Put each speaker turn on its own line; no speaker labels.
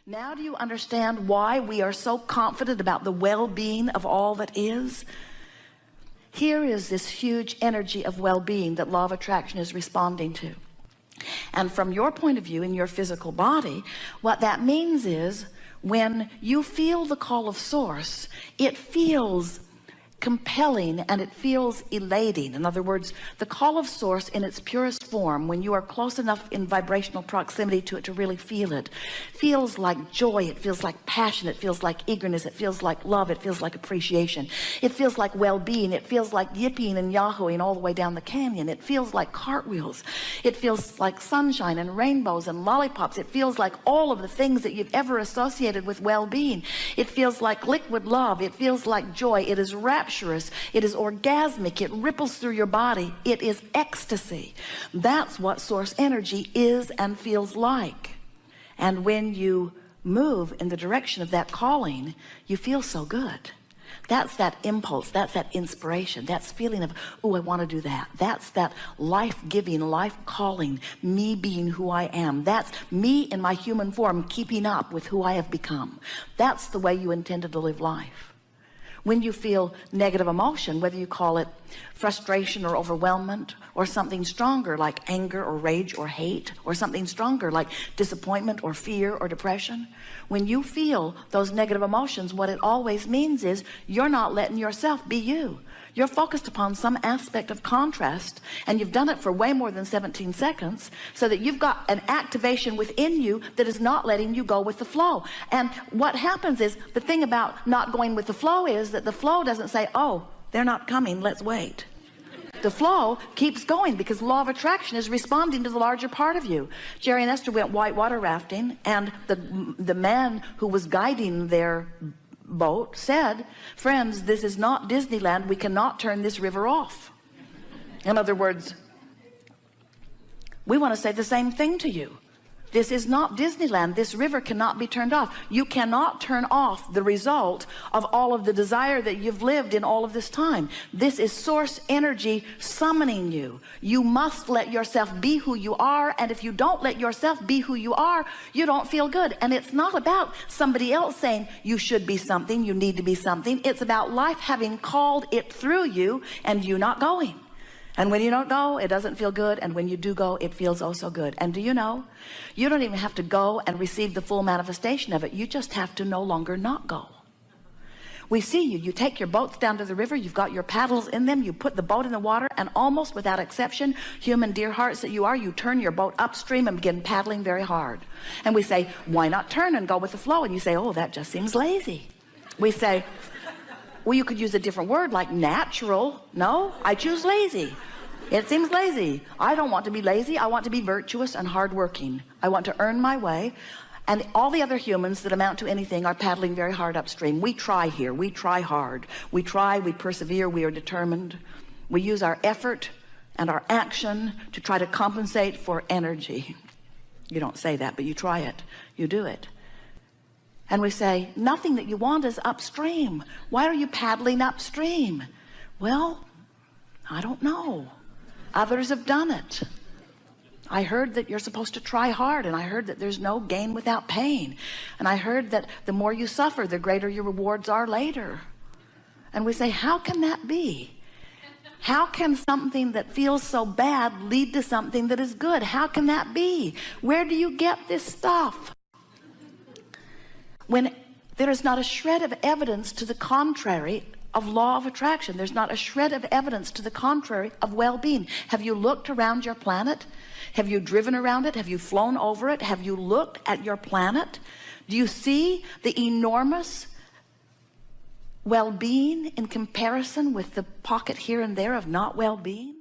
Now do you understand why we are so confident about the well-being of all that is? Here is this huge energy of well-being that law of attraction is responding to. And from your point of view in your physical body, what that means is when you feel the call of source, it feels compelling and it feels elating. In other words, the call of source in its purest form, when you are close enough in vibrational proximity to it to really feel it, feels like joy, it feels like passion, it feels like eagerness, it feels like love, it feels like appreciation, it feels like well-being, it feels like yipping and yahooing all the way down the canyon, it feels like cartwheels, it feels like sunshine and rainbows and lollipops, it feels like all of the things that you've ever associated with well-being. It feels like liquid love, it feels like joy, it is rapturous, it is orgasmic, it ripples through your body, it is ecstasy. That's what source energy is and feels like. And when you move in the direction of that calling, you feel so good. That's that impulse, that's that inspiration, that's feeling of, oh, I want to do that. That's that life-giving, life-calling, me being who I am. That's me in my human form keeping up with who I have become. That's the way you intended to live life. When you feel negative emotion, whether you call it frustration or overwhelmment, or something stronger like anger or rage or hate, or something stronger like disappointment or fear or depression, when you feel those negative emotions, what it always means is you're not letting yourself be you. You're focused upon some aspect of contrast, and you've done it for way more than 17 seconds, so that you've got an activation within you that is not letting you go with the flow. And what happens is, the thing about not going with the flow is that the flow doesn't say, oh, they're not coming, let's wait. The flow keeps going because law of attraction is responding to the larger part of you. Jerry and Esther went whitewater rafting, and the man who was guiding their boat said, friends, this is not Disneyland, we cannot turn this river off. In other words, we want to say the same thing to you. This is not Disneyland. This river cannot be turned off. You cannot turn off the result of all of the desire that you've lived in all of this time. This is source energy summoning you. You must let yourself be who you are, and if you don't let yourself be who you are, you don't feel good. And it's not about somebody else saying you should be something, you need to be something. It's about life having called it through you and you not going. And when you don't go, it doesn't feel good. And when you do go, it feels oh so good. And do you know, you don't even have to go and receive the full manifestation of it. You just have to no longer not go. We see you. You take your boats down to the river. You've got your paddles in them. You put the boat in the water, and almost without exception, human dear hearts that you are, you turn your boat upstream and begin paddling very hard. And we say, why not turn and go with the flow? And you say, oh, that just seems lazy. We say, well, you could use a different word like natural. No, I choose lazy. It seems lazy. I don't want to be lazy. I want to be virtuous and hardworking. I want to earn my way. And all the other humans that amount to anything are paddling very hard upstream. We try here. We try hard. We try, we persevere, we are determined. We use our effort and our action to try to compensate for energy. You don't say that, but you try it. You do it. And we say, nothing that you want is upstream. Why are you paddling upstream? Well, I don't know. Others have done it. I heard that you're supposed to try hard, and I heard that there's no gain without pain. And I heard that the more you suffer, the greater your rewards are later. And we say, how can that be? How can something that feels so bad lead to something that is good? How can that be? Where do you get this stuff? When there is not a shred of evidence to the contrary of law of attraction, there's not a shred of evidence to the contrary of well-being. Have you looked around your planet? Have you driven around it? Have you flown over it? Have you looked at your planet? Do you see the enormous well-being in comparison with the pocket here and there of not well-being?